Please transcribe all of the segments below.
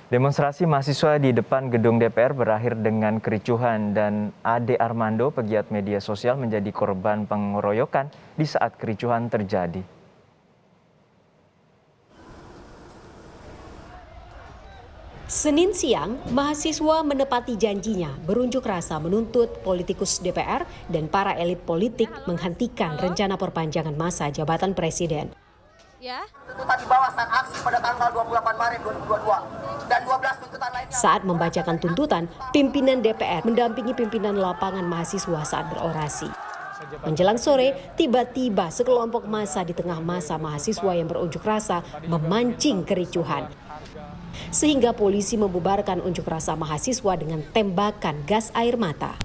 Demonstrasi mahasiswa di depan gedung DPR berakhir dengan kericuhan dan Ade Armando, pegiat media sosial, menjadi korban pengeroyokan di saat kericuhan terjadi. Senin siang, mahasiswa menepati janjinya berunjuk rasa menuntut politikus DPR dan para elit politik menghentikan rencana perpanjangan masa jabatan presiden. Tuntutan di bawah saat aksi pada tanggal 28 Maret 2022 dan 12 tuntutan lainnya. Saat membacakan tuntutan, pimpinan DPR mendampingi pimpinan lapangan mahasiswa saat berorasi. Menjelang sore, tiba-tiba sekelompok massa di tengah massa mahasiswa yang berunjuk rasa memancing kericuhan. Sehingga polisi membubarkan unjuk rasa mahasiswa dengan tembakan gas air mata.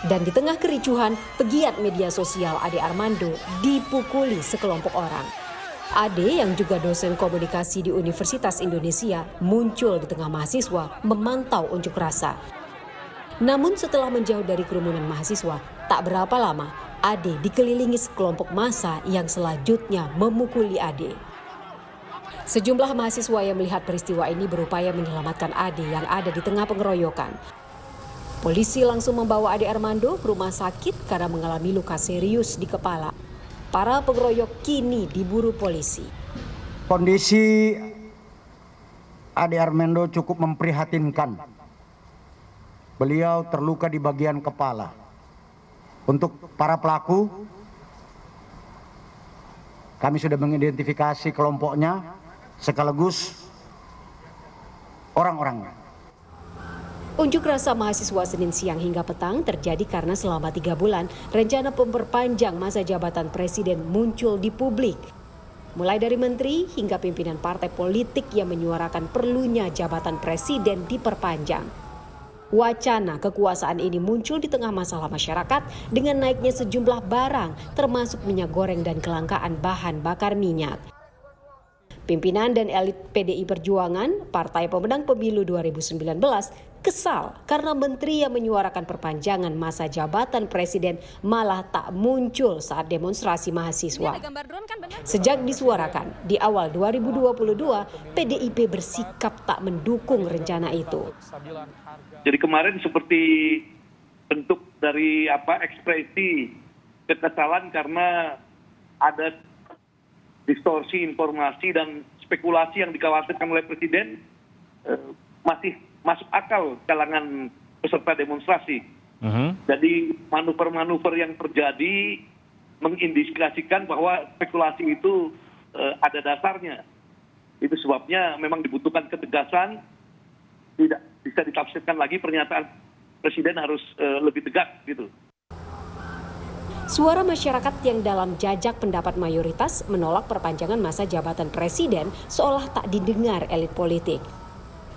Dan di tengah kericuhan, pegiat media sosial Ade Armando dipukuli sekelompok orang. Ade yang juga dosen komunikasi di Universitas Indonesia muncul di tengah mahasiswa memantau unjuk rasa. Namun setelah menjauh dari kerumunan mahasiswa, tak berapa lama Ade dikelilingi sekelompok massa yang selanjutnya memukuli Ade. Sejumlah mahasiswa yang melihat peristiwa ini berupaya menyelamatkan Ade yang ada di tengah pengeroyokan. Polisi langsung membawa Ade Armando ke rumah sakit karena mengalami luka serius di kepala. Para pengeroyok kini diburu polisi. Kondisi Ade Armando cukup memprihatinkan. Beliau terluka di bagian kepala. Untuk para pelaku, kami sudah mengidentifikasi kelompoknya sekaligus orang-orangnya. Unjuk rasa mahasiswa Senin siang hingga petang terjadi karena selama 3 bulan rencana memperpanjang masa jabatan presiden muncul di publik. Mulai dari menteri hingga pimpinan partai politik yang menyuarakan perlunya jabatan presiden diperpanjang. Wacana kekuasaan ini muncul di tengah masalah masyarakat dengan naiknya sejumlah barang termasuk minyak goreng dan kelangkaan bahan bakar minyak. Pimpinan dan elit PDI Perjuangan, partai pemenang pemilu 2019, kesal karena menteri yang menyuarakan perpanjangan masa jabatan presiden malah tak muncul saat demonstrasi mahasiswa. Sejak disuarakan di awal 2022, PDIP bersikap tak mendukung rencana itu. Jadi kemarin seperti bentuk dari ekspresi kekesalan karena ada distorsi informasi dan spekulasi yang dikhawatirkan oleh presiden masih masuk akal kalangan peserta demonstrasi. Jadi manuver-manuver yang terjadi mengindikasikan bahwa spekulasi itu ada dasarnya. Itu sebabnya memang dibutuhkan ketegasan, tidak bisa ditafsirkan lagi pernyataan presiden harus lebih tegas gitu. Suara masyarakat yang dalam jajak pendapat mayoritas menolak perpanjangan masa jabatan presiden seolah tak didengar elit politik.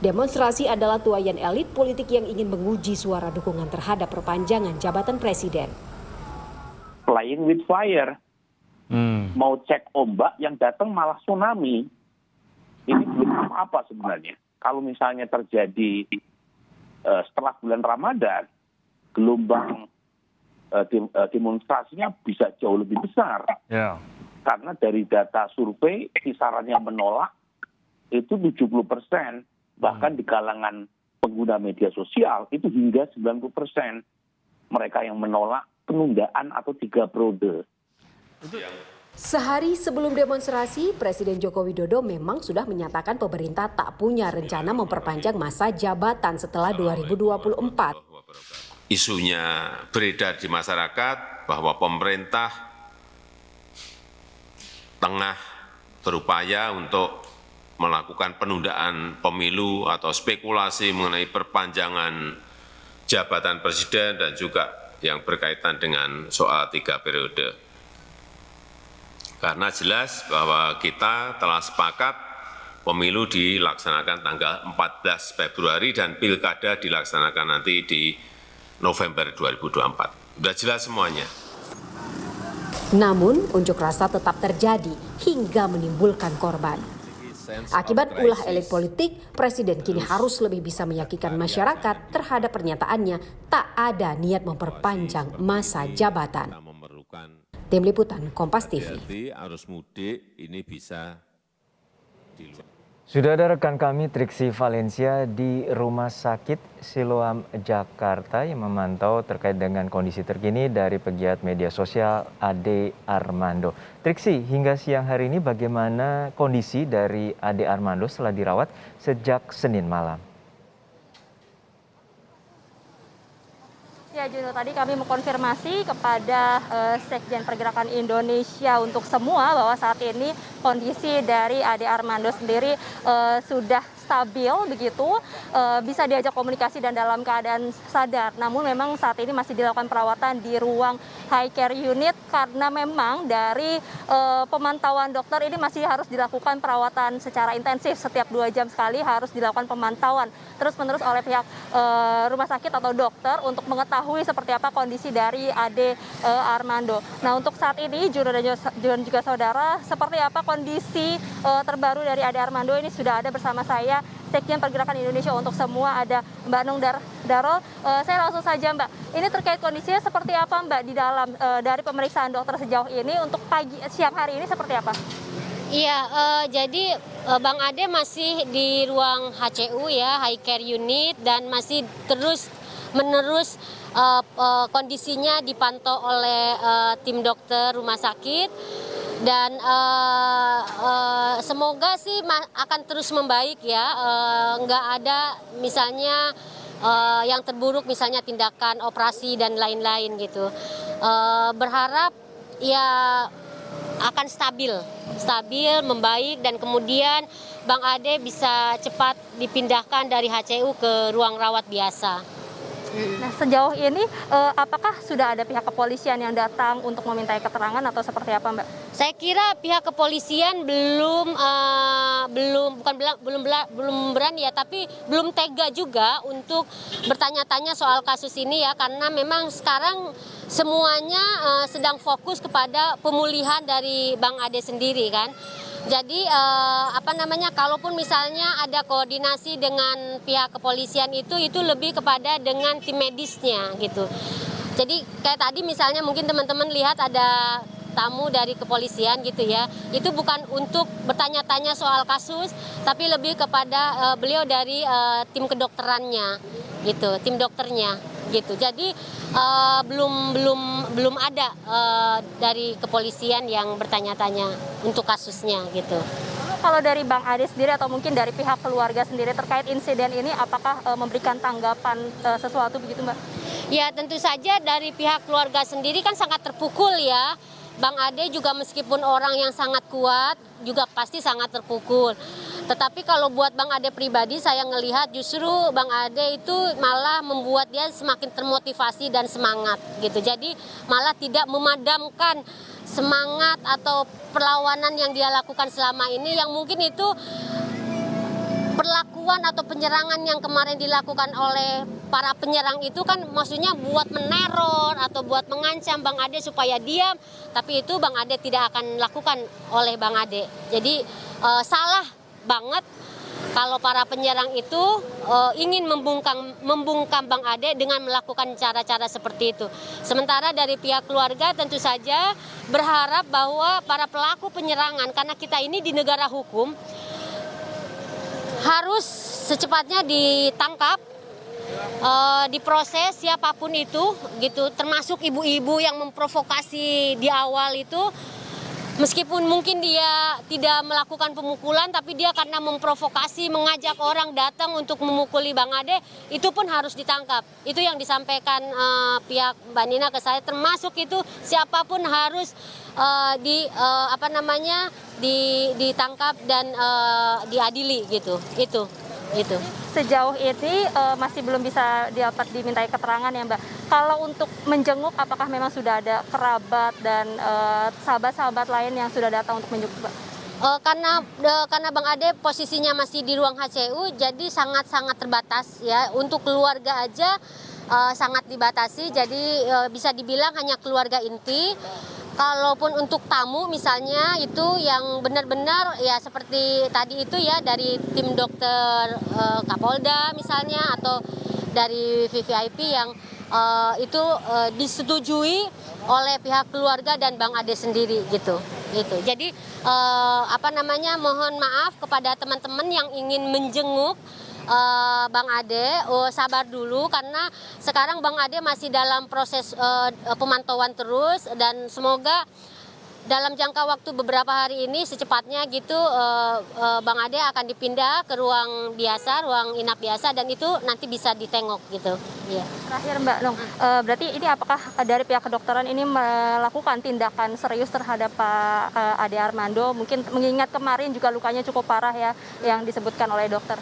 Demonstrasi adalah tuayan elit politik yang ingin menguji suara dukungan terhadap perpanjangan jabatan presiden. Playing with fire, mau cek ombak yang datang malah tsunami. Ini belum apa sebenarnya. Kalau misalnya terjadi setelah bulan Ramadan, gelombang demonstrasinya bisa jauh lebih besar. Karena dari data survei kisaran yang menolak itu 70%, bahkan di kalangan pengguna media sosial itu hingga 90% mereka yang menolak penundaan atau 3 periode. Sehari sebelum demonstrasi, Presiden Joko Widodo memang sudah menyatakan pemerintah tak punya rencana memperpanjang masa jabatan setelah 2024. Isunya beredar di masyarakat bahwa pemerintah tengah berupaya untuk melakukan penundaan pemilu atau spekulasi mengenai perpanjangan jabatan presiden dan juga yang berkaitan dengan soal 3 periode. Karena jelas bahwa kita telah sepakat pemilu dilaksanakan tanggal 14 Februari dan pilkada dilaksanakan nanti di November 2024. Sudah jelas semuanya. Namun, unjuk rasa tetap terjadi hingga menimbulkan korban. Akibat ulah elit politik, Presiden kini harus lebih bisa meyakinkan masyarakat terhadap pernyataannya tak ada niat memperpanjang masa jabatan. Tim Liputan Kompas TV. Arus mudik ini bisa di luar. Sudah ada rekan kami Triksi Valencia di Rumah Sakit Siloam Jakarta yang memantau terkait dengan kondisi terkini dari pegiat media sosial Ade Armando. Triksi, hingga siang hari ini bagaimana kondisi dari Ade Armando setelah dirawat sejak Senin malam? Ya Juno, tadi kami mengkonfirmasi kepada Sekjen Pergerakan Indonesia untuk semua bahwa saat ini kondisi dari Ade Armando sendiri sudah stabil begitu, bisa diajak komunikasi dan dalam keadaan sadar. Namun memang saat ini masih dilakukan perawatan di ruang high care unit karena memang dari pemantauan dokter ini masih harus dilakukan perawatan secara intensif, setiap 2 jam sekali harus dilakukan pemantauan terus-menerus oleh pihak rumah sakit atau dokter untuk mengetahui seperti apa kondisi dari Ade Armando. Nah, untuk saat ini Juno dan juga saudara, seperti apa kondisi terbaru dari Ade Armando ini sudah ada bersama saya Sekjen Pergerakan Indonesia untuk semua, ada Mbak Nung Darol. Saya langsung saja Mbak, ini terkait kondisinya seperti apa Mbak di dalam dari pemeriksaan dokter sejauh ini untuk siang hari ini seperti apa? Iya, jadi Bang Ade masih di ruang HCU ya, High Care Unit, dan masih terus-menerus kondisinya dipantau oleh tim dokter rumah sakit. Dan semoga sih akan terus membaik ya, nggak ada misalnya yang terburuk, misalnya tindakan operasi dan lain-lain gitu. Berharap ya akan stabil, membaik, dan kemudian Bang Ade bisa cepat dipindahkan dari HCU ke ruang rawat biasa. Nah, sejauh ini apakah sudah ada pihak kepolisian yang datang untuk memintai keterangan atau seperti apa, Mbak? Saya kira pihak kepolisian belum berani ya, tapi belum tega juga untuk bertanya-tanya soal kasus ini ya, karena memang sekarang semuanya sedang fokus kepada pemulihan dari Bang Ade sendiri kan. Jadi kalaupun misalnya ada koordinasi dengan pihak kepolisian itu lebih kepada dengan tim medisnya gitu. Jadi kayak tadi misalnya mungkin teman-teman lihat ada tamu dari kepolisian gitu ya, itu bukan untuk bertanya-tanya soal kasus, tapi lebih kepada beliau dari tim kedokterannya gitu, tim dokternya gitu. Jadi belum ada dari kepolisian yang bertanya-tanya untuk kasusnya gitu. Kalau dari Bang Ade sendiri atau mungkin dari pihak keluarga sendiri terkait insiden ini, apakah memberikan tanggapan sesuatu begitu, Mbak? Ya, tentu saja dari pihak keluarga sendiri kan sangat terpukul ya. Bang Ade juga meskipun orang yang sangat kuat, juga pasti sangat terpukul. Tetapi kalau buat Bang Ade pribadi, saya ngelihat justru Bang Ade itu malah membuat dia semakin termotivasi dan semangat gitu. Jadi malah tidak memadamkan semangat atau perlawanan yang dia lakukan selama ini, yang mungkin itu perlakuan atau penyerangan yang kemarin dilakukan oleh para penyerang itu kan maksudnya buat meneror atau buat mengancam Bang Ade supaya diam, tapi itu Bang Ade tidak akan lakukan oleh Bang Ade. Jadi salah banget kalau para penyerang itu ingin membungkam Bang Ade dengan melakukan cara-cara seperti itu. Sementara dari pihak keluarga tentu saja berharap bahwa para pelaku penyerangan, karena kita ini di negara hukum, harus secepatnya ditangkap, diproses siapapun itu gitu, termasuk ibu-ibu yang memprovokasi di awal itu. Meskipun mungkin dia tidak melakukan pemukulan, tapi dia karena memprovokasi, mengajak orang datang untuk memukuli Bang Ade, itu pun harus ditangkap. Itu yang disampaikan pihak Mbak Nina ke saya, termasuk itu siapapun harus ditangkap dan diadili gitu. Itu. Sejauh ini masih belum bisa dapat dimintai keterangan ya, Mbak. Kalau untuk menjenguk, apakah memang sudah ada kerabat dan sahabat-sahabat lain yang sudah datang untuk menjenguk, Mbak? Karena Bang Ade posisinya masih di ruang HCU, jadi sangat-sangat terbatas ya. Untuk keluarga aja sangat dibatasi, jadi bisa dibilang hanya keluarga inti. Kalaupun untuk tamu misalnya itu yang benar-benar ya seperti tadi itu ya, dari tim dokter Kapolda misalnya, atau dari VVIP yang itu disetujui oleh pihak keluarga dan Bang Ade sendiri gitu. gitu. Jadi mohon maaf kepada teman-teman yang ingin menjenguk Bang Ade, sabar dulu karena sekarang Bang Ade masih dalam proses pemantauan terus, dan semoga dalam jangka waktu beberapa hari ini secepatnya gitu Bang Ade akan dipindah ke ruang biasa, ruang inap biasa, dan itu nanti bisa ditengok gitu. Ya. Terakhir Mbak Nung, berarti ini apakah dari pihak kedokteran ini melakukan tindakan serius terhadap Pak Ade Armando? Mungkin mengingat kemarin juga lukanya cukup parah ya yang disebutkan oleh dokter.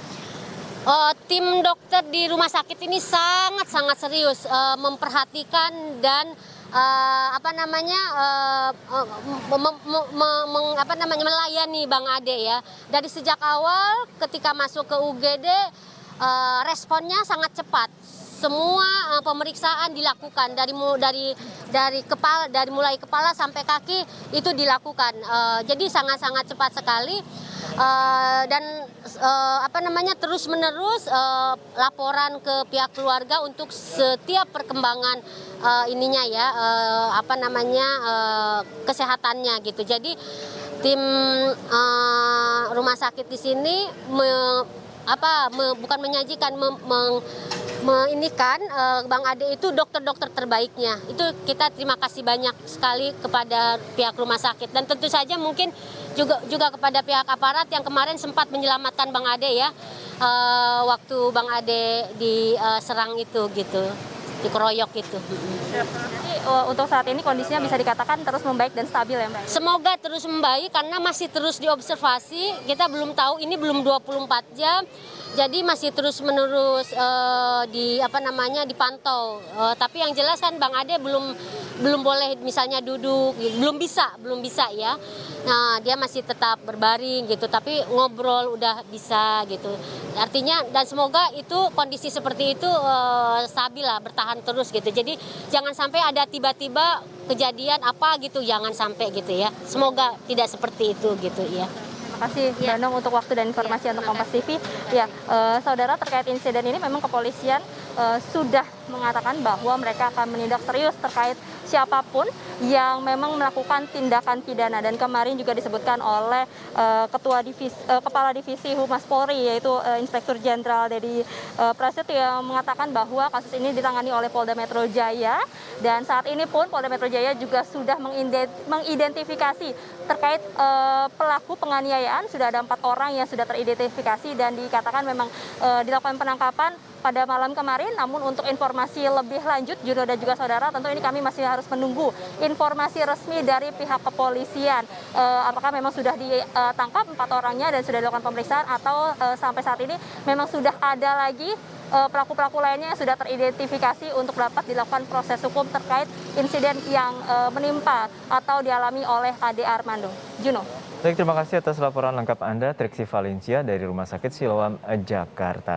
Tim dokter di rumah sakit ini sangat serius memperhatikan dan melayani Bang Ade ya. Dari sejak awal ketika masuk ke UGD responnya sangat cepat. Semua pemeriksaan dilakukan dari mulai kepala sampai kaki itu dilakukan. Jadi sangat cepat sekali. Terus menerus laporan ke pihak keluarga untuk setiap perkembangan kesehatannya gitu. Jadi tim rumah sakit di sini bukan menyajikan Bang Ade itu dokter-dokter terbaiknya. Itu kita terima kasih banyak sekali kepada pihak rumah sakit, dan tentu saja mungkin juga kepada pihak aparat yang kemarin sempat menyelamatkan Bang Ade ya, waktu Bang Ade diserang itu gitu, dikeroyok itu. Jadi untuk saat ini kondisinya bisa dikatakan terus membaik dan stabil ya Mbak? Semoga terus membaik karena masih terus diobservasi. Kita belum tahu, ini belum 24 jam. Jadi masih terus-menerus dipantau. Tapi yang jelas kan Bang Ade belum boleh misalnya duduk, belum bisa ya. Nah, dia masih tetap berbaring gitu, tapi ngobrol udah bisa gitu. Artinya dan semoga itu kondisi seperti itu stabil lah, bertahan terus gitu. Jadi jangan sampai ada tiba-tiba kejadian apa gitu, jangan sampai gitu ya. Semoga tidak seperti itu gitu ya. Terima kasih Mbak Nung untuk waktu dan informasi untuk Kompas TV. Ya, saudara, terkait insiden ini memang kepolisian sudah mengatakan bahwa mereka akan menindak serius terkait siapapun yang memang melakukan tindakan pidana, dan kemarin juga disebutkan oleh Kepala Divisi Humas Polri yaitu Inspektur Jenderal Dedi Prasetyo yang mengatakan bahwa kasus ini ditangani oleh Polda Metro Jaya, dan saat ini pun Polda Metro Jaya juga sudah mengidentifikasi terkait pelaku penganiayaan. Sudah ada 4 orang yang sudah teridentifikasi dan dikatakan memang dilakukan penangkapan pada malam kemarin. Namun untuk informasi lebih lanjut, Juno dan juga saudara, tentu ini kami masih harus menunggu informasi resmi dari pihak kepolisian. Apakah memang sudah ditangkap 4 orangnya dan sudah dilakukan pemeriksaan, atau sampai saat ini memang sudah ada lagi pelaku-pelaku lainnya yang sudah teridentifikasi untuk dapat dilakukan proses hukum terkait insiden yang menimpa atau dialami oleh Ade Armando. Juno. Baik, terima kasih atas laporan lengkap Anda, Triksi Valencia dari Rumah Sakit Siloam, Jakarta.